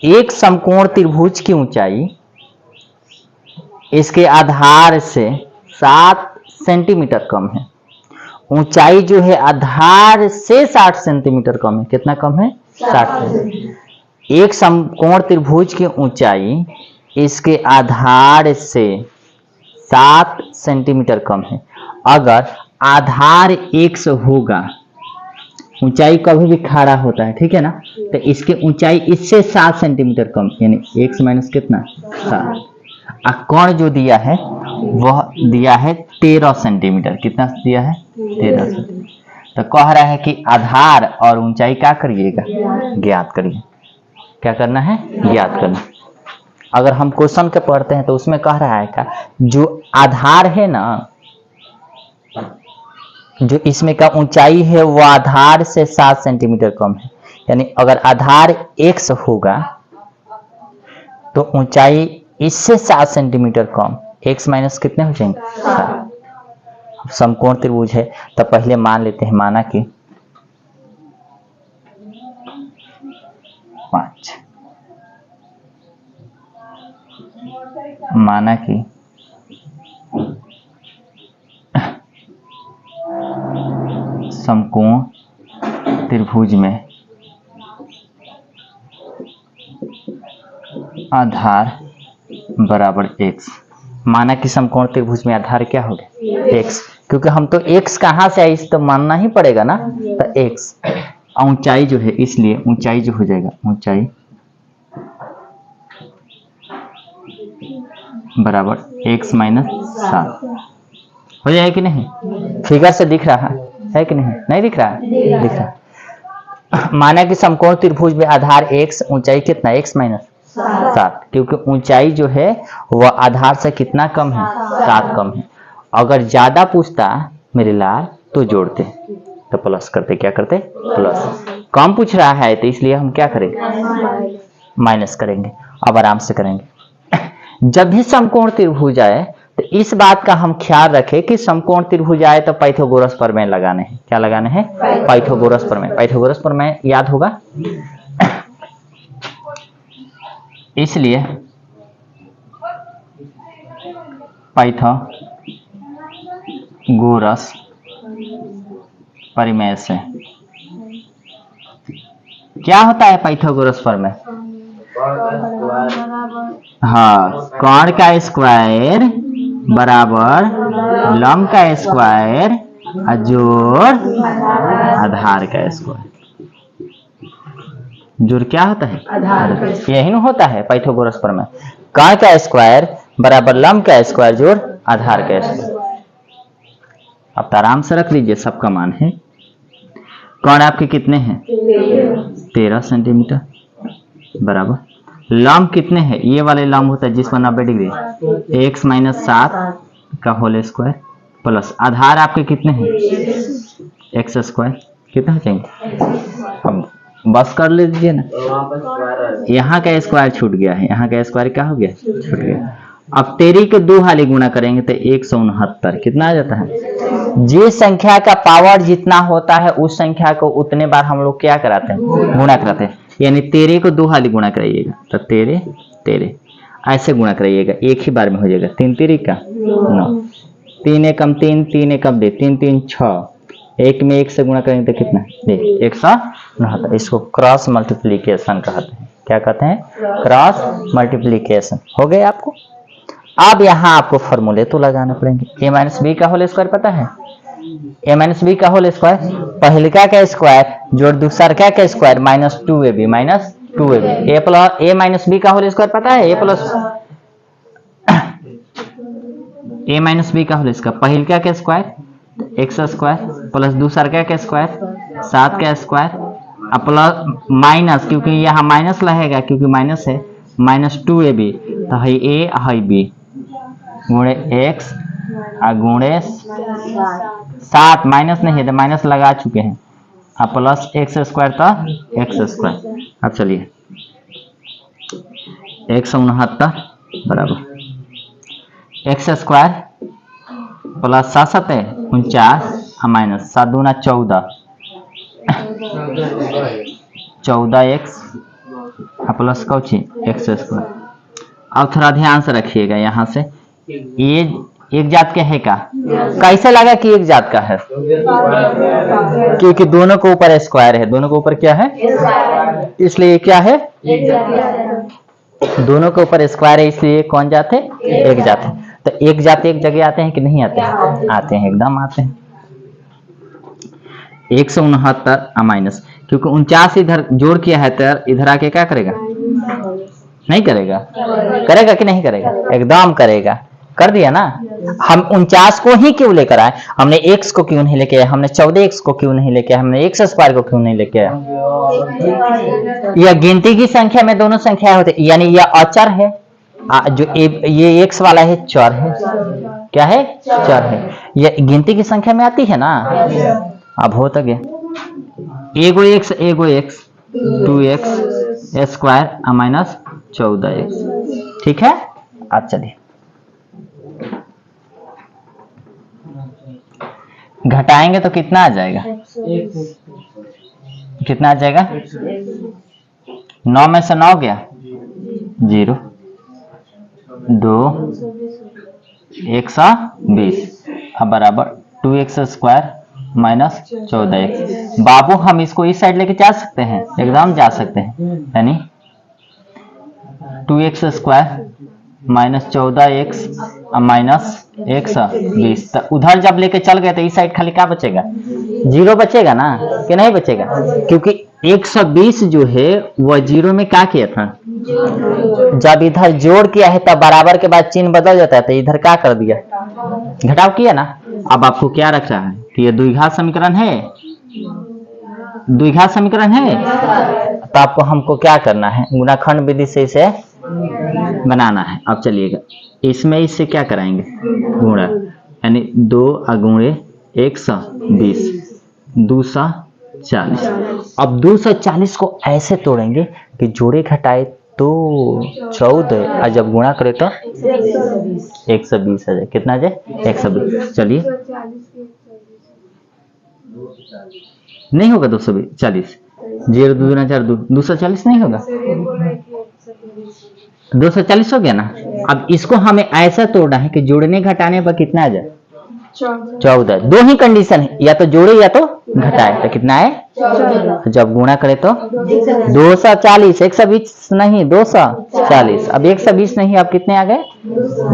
एक समकोण त्रिभुज की ऊंचाई इसके आधार से 7 सेंटीमीटर कम है। ऊंचाई जो है आधार से 60 सेंटीमीटर कम है। कितना कम है? 60। एक समकोण त्रिभुज की ऊंचाई इसके आधार से 7 सेंटीमीटर कम है। अगर आधार x होगा, ऊंचाई कभी भी खड़ा होता है, ठीक है ना, तो इसकी ऊंचाई इससे 7 सेंटीमीटर कम, यानी x माइनस कितना 7। कोण जो दिया है वह दिया है 13 सेंटीमीटर। कितना दिया है? 13 सेंटीमीटर। तो कह रहा है कि आधार और ऊंचाई क्या करिएगा? ज्ञात करिए। क्या करना है? ज्ञात करना। अगर हम क्वेश्चन के पढ़ते हैं तो उसमें कह रहा है क्या, जो आधार है ना, जो इसमें का ऊंचाई है वो आधार से 7 सेंटीमीटर कम है। यानी अगर आधार x होगा तो ऊंचाई इससे 7 सेंटीमीटर कम, x माइनस कितने हो जाएंगे? 7। समकोण त्रिभुज है तो पहले मान लेते हैं, माना कि 5, माना कि समकोण त्रिभुज में आधार बराबर x। माना कि समकोण त्रिभुज में आधार क्या हो गया? x। क्योंकि हम तो x कहाँ से आई, तो मानना ही पड़ेगा ना, तो x। ऊंचाई जो है, इसलिए ऊंचाई जो हो जाएगा, ऊंचाई बराबर x माइनस 7 हो जाएगा कि नहीं? फिगर से दिख रहा है कि नहीं? नहीं दिख रहा है? दिख रहा। माना कि समकोण त्रिभुज में आधार x, ऊंचाई कितना? x minus 7। क्योंकि ऊंचाई जो है वह आधार से कितना कम है? 7 कम है। अगर ज्यादा पूछता मेरे लाल तो जोड़ते, तो प्लस करते। क्या करते? प्लस। कम पूछ रहा है तो इसलिए हम क्या करेंगे? माइनस करेंगे। अब आराम से करेंगे। जब भी समकोण त्रिभुज आए तो इस बात का हम ख्याल रखें कि समकोण त्रिभुज आए तो पाइथागोरस प्रमेय लगाने हैं। क्या लगाने हैं? पाइथागोरस प्रमेय। पाइथागोरस प्रमेय याद होगा, इसलिए पाइथागोरस प्रमेय से क्या होता है? पाइथागोरस प्रमेय, हाँ, कोण का स्क्वायर बराबर लंब का स्क्वायर जोड़ आधार का स्क्वायर। जोड़ क्या होता है? यही नहीं होता है पाइथागोरस प्रमेय। कोण का स्क्वायर बराबर लंब का स्क्वायर जोड़ आधार का स्क्वायर। अब तो आराम से रख लीजिए, सबका मान है। कोण आपके कितने हैं? 13 सेंटीमीटर बराबर लंब कितने हैं? ये वाले लंब होता है जिस पर 90 डिग्री, x माइनस 7 का होल स्क्वायर प्लस आधार आपके कितने हैं? x square. कितना हो जाएंगे? अब बस कर लीजिए ना, यहाँ का स्क्वायर छूट गया है, यहाँ का स्क्वायर क्या हो गया? छूट गया। अब 13 के 2 हाली गुणा करेंगे तो 169। कितना आ जाता है? जिस संख्या का पावर जितना होता है उस संख्या को उतने बार हम लोग क्या कराते हैं? गुणा कराते हैं। यानी 13 को 2 हाली गुणा कराइएगा तो 13 ऐसे गुणा कराइएगा, एक ही बार में हो जाएगा। 3 3 का 9, 3 एकम 3, 3 एकम 2, 3 3 6, एक में एक से गुणा करेंगे तो कितना? 169। इसको क्रॉस मल्टीप्लीकेशन कहते हैं। क्या कहते हैं? Cross multiplication. हो गए आपको? अब यहाँ आपको फॉर्मूले तो लगाने पड़ेंगे। a माइनस बी का होल स्क्वायर पता है? a माइनस बी का होल स्क्वायर, पहलका का स्क्वायर जोड़ दूसरका का square minus 2ab minus 2ab। a minus b का होल स्क्वायर पता है? a माइनस बी का होल स्क्वायर, पहलका का स्क्वायर x स्क्वायर प्लस दूसरका का स्क्वायर 7 का स्क्वायर प्लस माइनस, क्योंकि यहाँ माइनस लगेगा क्योंकि माइनस है, माइनस 2ab तो है a है b गुणे x गुणे 7, माइनस नहीं है तो माइनस लगा चुके हैं, प्लस x स्क्वायर तो x स्क्वायर। अब चलिए 169 बराबर x स्क्वायर प्लस 7 7 49 माइनस 7 दूना 14, 14x plus Cauchy x square. अब थोड़ा ध्यान से रखिएगा यहाँ से, ये एक जात के है का, कैसे लगा कि एक जात का है? क्योंकि दोनों के ऊपर स्क्वायर है, दोनों के ऊपर क्या है, इसलिए क्या है, दोनों के ऊपर स्क्वायर है, इसलिए कौन जात है, एक जात है। तो एक जात एक जगह आते हैं कि नहीं आते हैं? आते हैं, एकदम आते हैं। 169 माइनस, क्योंकि 49 इधर जोड़ किया है तो इधर आके क्या करेगा, नहीं करेगा, करेगा कि नहीं करेगा, एकदम करेगा, कर दिया ना। हम 49 को ही क्यों लेकर आए, हमने x को क्यों नहीं लेके आए, हमने 14x को क्यों नहीं लेके आए, हमने x स्क्वायर को क्यों नहीं लेके आए? यह गिनती की संख्या में दोनों संख्या होते, यानी यह अचर है, जो ये x वाला है चर है, क्या है, चर है, यह गिनती की संख्या में आती है ना। अब हो तो गया, एगो x 2x square minus 14x, ठीक है। अब चलिए घटाएंगे तो कितना आ जाएगा, कितना आ जाएगा, 9 में से 9 गया 0, 2 120, अब बराबर 2x स्क्वायर माइनस 14x। बाबू हम इसको इस साइड लेके जा सकते हैं, एकदम जा सकते हैं, यानी 2x square minus 14x minus 120। तो उधर जब लेके चल गए तो इस साइड खाली क्या बचेगा, 0 बचेगा ना, कि नहीं बचेगा, क्योंकि 120 जो है वह 0 में क्या किया था, जब इधर जोड़ किया है तब बराबर के बाद चिन्ह बदल जाता है, तो इधर क्या कर दिया, घटाव किया ना। अब आपको क्या रख रहा है कि ये द्विघात समीकरण है, द्विघात समीकरण है, तो आपको हमको क्या करना है, गुणाखंड विधि से इसे बनाना है। अब चलिएगा इसमें इससे क्या कराएंगे, गुणा, यानी 2 अगुणे 120 240। अब 240 को ऐसे तोड़ेंगे कि जोड़े घटाए तो 14, और जब गुणा करे तो 120 आ जाए, कितना आ जाए, 120। चलिए नहीं होगा 240, 0 2 4 240 नहीं होगा, 240 हो गया ना। अब इसको हमें ऐसा तोड़ना है कि जोड़ने घटाने पर कितना आ जाए, 14। दो ही कंडीशन है, या तो जोड़े या तो घटाए, तो कितना है, जब गुणा करे तो 240, 120 नहीं 240, अब 120 नहीं, अब कितने आ गए,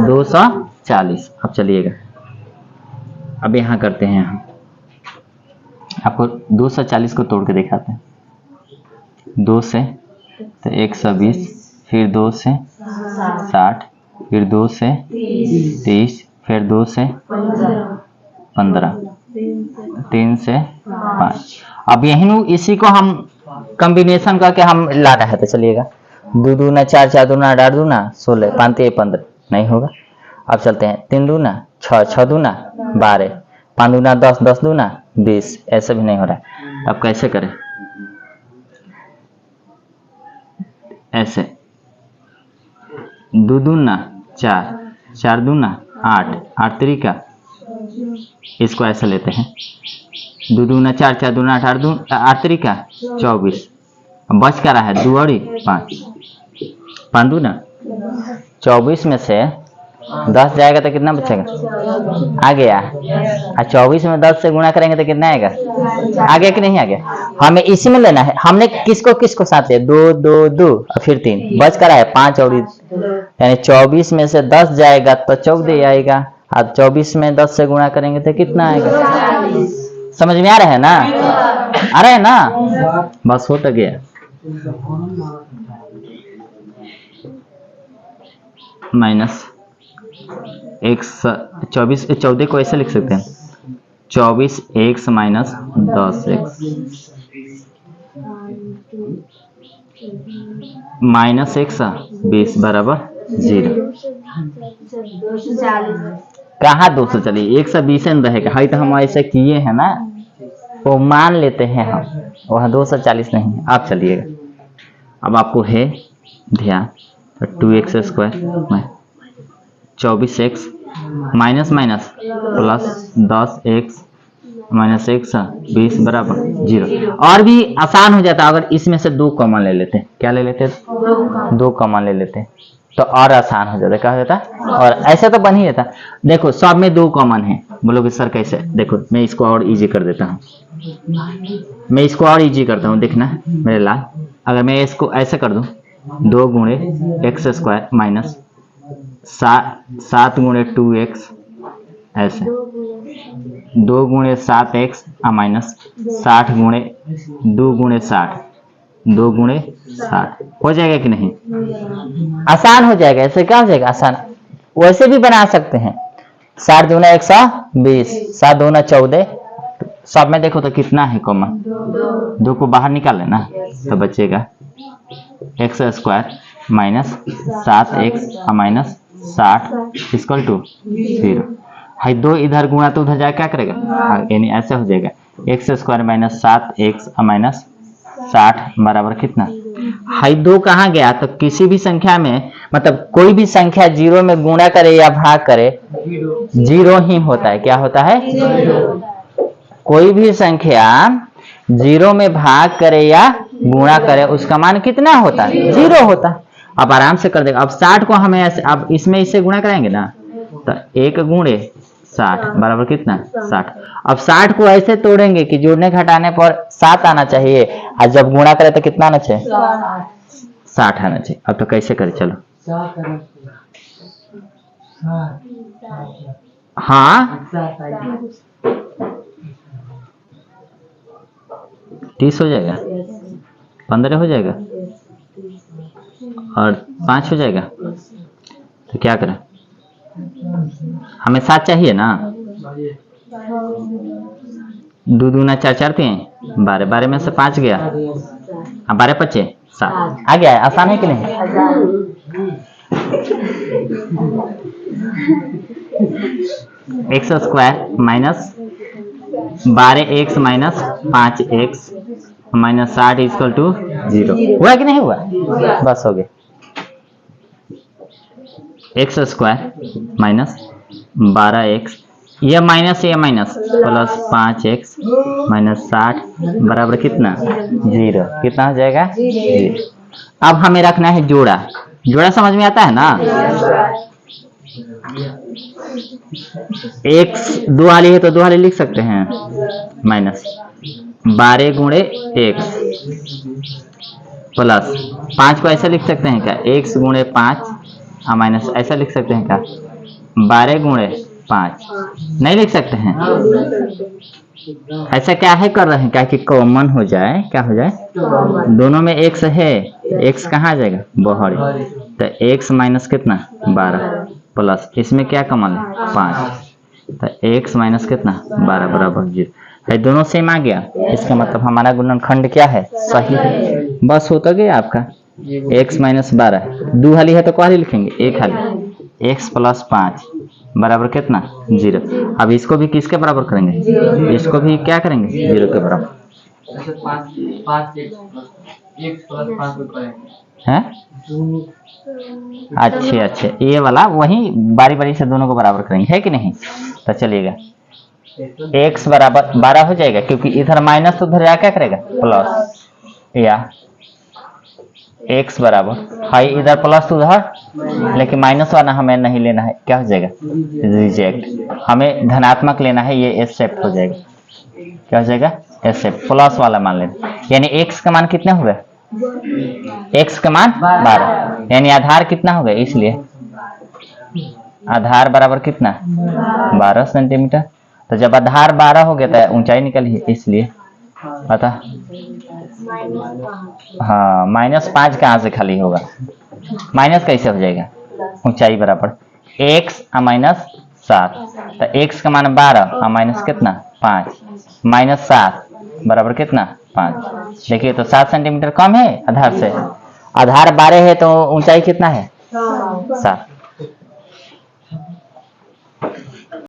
240। अब चलिएगा अब यहाँ करते हैं, हम आपको 240 को तोड़ के दिखाते हैं, 2 से तो 120, फिर 2 से 60, फिर 2 से 30, फिर 2 से 15, 3 से 5। अब यही इसी को हम कॉम्बिनेशन करके हम ला रहे हैं, तो चलिएगा 2 दूना 4, 4 दूना 8, 8 दूना 16, 5 3 15, नहीं होगा। अब चलते हैं 3 दूना 6, 6 दूना 12, 5 दूना 10, 10 दूना 20, ऐसे भी नहीं हो रहा है। अब कैसे करें, ऐसे 2 दूना 4, 4 दूना 8, 8 3 इसको ऐसे लेते हैं, 2 दूना 4, 4 दूना 8, 8 3 24, बच क्या रहा है 2 और 5, 5 दूना 24 में से 10 जाएगा तो कितना बचेगा, आ गया, और 24 में 10 से गुणा करेंगे तो कितना आएगा, आ गया कि नहीं आ गया। हमें इसी में लेना है, हमने किसको किसको साथ लिया, 2 2 2 और फिर 3, बच कर आया 5 और, यानी 24 में से 10 जाएगा तो 14 आएगा, अब 24 में 10 से गुणा करेंगे तो कितना आएगा, समझ में आ रहा है ना, आ रहा है ना, बस हो तो गया। माइनस 24, 14 को ऐसे लिख सकते हैं, 24x minus 10x minus x 20 बराबर 0। कहाँ 240, 120 रहेगा, है तो हम ऐसे किए हैं ना, वो मान लेते हैं हम, वहाँ 240 नहीं है। आप चलिएगा, अब आपको है ध्यान, 2x square 24x minus minus plus 10x minus 120 बराबर 0। और भी आसान हो जाता अगर इसमें से 2 कॉमन ले लेते। क्या ले लेते? 2 कॉमन ले लेते तो और आसान हो जाता। क्या हो जाता? और ऐसे तो बन ही जाता। देखो सब में 2 कॉमन है। बोलोगे सर कैसे? देखो मैं इसको और इजी कर देता हूँ। मैं इसको और इजी करता हूँ, देखना मेरे लाल। अगर मैं इसको ऐसे कर दूं, 2 गुणे एक्स स्क्वायर माइनस 7 गुणे 2x, ऐसे 2 गुणे 7x माइनस 60 गुणे 2 गुणे 60, 2 गुणे 60 हो जाएगा कि नहीं? आसान हो जाएगा। ऐसे क्या हो जाएगा? आसान। वैसे भी बना सकते हैं। 60 दूना 120, 7 दूना 14। सब में देखो तो कितना है कॉमन? 2 को बाहर निकाल लेना तो बचेगा x square minus 7x minus 60 equal to 0। हाई 2 इधर गुणा तो उधर जाकर क्या करेगा? यानी ऐसे हो जाएगा x square minus 7x minus 60 बराबर कितना? हाई 2 कहाँ गया? तो किसी भी संख्या में, मतलब कोई भी संख्या 0 में गुणा करे या भाग करे 0 ही होता है। क्या होता है? कोई भी संख्या 0 में भाग करे या गुणा करे उसका मान कितना होता है? 0 होता है। अब आराम से कर देगा। अब 60 को हमें ऐसे, अब इसमें इससे गुणा कराएंगे ना तो 1 गुणे 60 बराबर कितना? 60। अब 60 को ऐसे तोड़ेंगे कि जोड़ने घटाने पर 7 आना चाहिए, और जब गुणा करे तो कितना आना चाहिए? 60 आना चाहिए। अब तो कैसे करें? चलो हाँ 30 हो जाएगा, 15 हो जाएगा और 5 हो जाएगा। तो क्या करें? हमें 7 चाहिए ना। 2 दूना 4, 4 3 12, 12 में से 5 गया, 12 5 7 आ गया है। आसान है कि नहीं? X square minus 12x minus 5x minus 60 equal to 0 हुआ कि नहीं हुआ? बस हो गया। एक्स स्क्वायर माइनस 12x, ये माइनस प्लस 5x माइनस 60 बराबर कितना? 0। कितना हो जाएगा? 0। अब हमें रखना है जोड़ा। जोड़ा समझ में आता है ना? x 2 वाली है तो 2 वाली लिख सकते हैं, माइनस 12 गुणे x प्लस 5 को ऐसा लिख सकते हैं क्या? x गुणे 5 माइनस ऐसा लिख सकते हैं क्या? 12 गुणे 5 नहीं लिख सकते हैं। ऐसा क्या है कर रहे हैं क्या कि कॉमन हो जाए। क्या हो जाए? दोनों में x है, x कहाँ आ जाएगा? बाहर। तो x माइनस कितना? 12 प्लस इसमें क्या कॉमन है? 5। तो x माइनस कितना? 12 बराबर 0 है। दोनों सेम आ गया। इसका मतलब हमारा गुणनखंड क्या है? सही है। बस होता गया आपका। x माइनस 12 2 हाली है तो क्या लिखेंगे? 1 हाली। x प्लस 5 बराबर कितना? 0। अब इसको भी किसके बराबर करेंगे? इसको भी क्या करेंगे? 0 के बराबर है। अच्छे ये वाला वही बारी बारी से दोनों को बराबर करेंगे, है कि नहीं? तो चलिएगा x बराबर 12 हो जाएगा, क्योंकि इधर माइनस तो उधर जा क्या करेगा? प्लस। या x बराबर हाई इधर प्लस तो उधर, लेकिन माइनस वाला हमें नहीं लेना है। क्या हो जाएगा? रिजेक्ट। हमें धनात्मक लेना है, ये एस सेप्ट हो जाएगा। क्या हो जाएगा? एस सेप्ट। प्लस वाला मान लेना। यानी x का मान कितना हुआ? x का मान 12, यानी आधार कितना हो गया? इसलिए आधार बराबर कितना? 12 सेंटीमीटर। तो जब आधार 12 हो गया तो ऊंचाई निकली, इसलिए पता। हाँ -5 कहाँ से खाली होगा? माइनस कैसे हो जाएगा? ऊंचाई बराबर x माइनस 7। तो x का मान 12 और माइनस कितना? 5 माइनस 7 बराबर कितना? 5। देखिए तो 7 सेंटीमीटर कम है आधार से। आधार 12 है तो ऊंचाई कितना है? 7।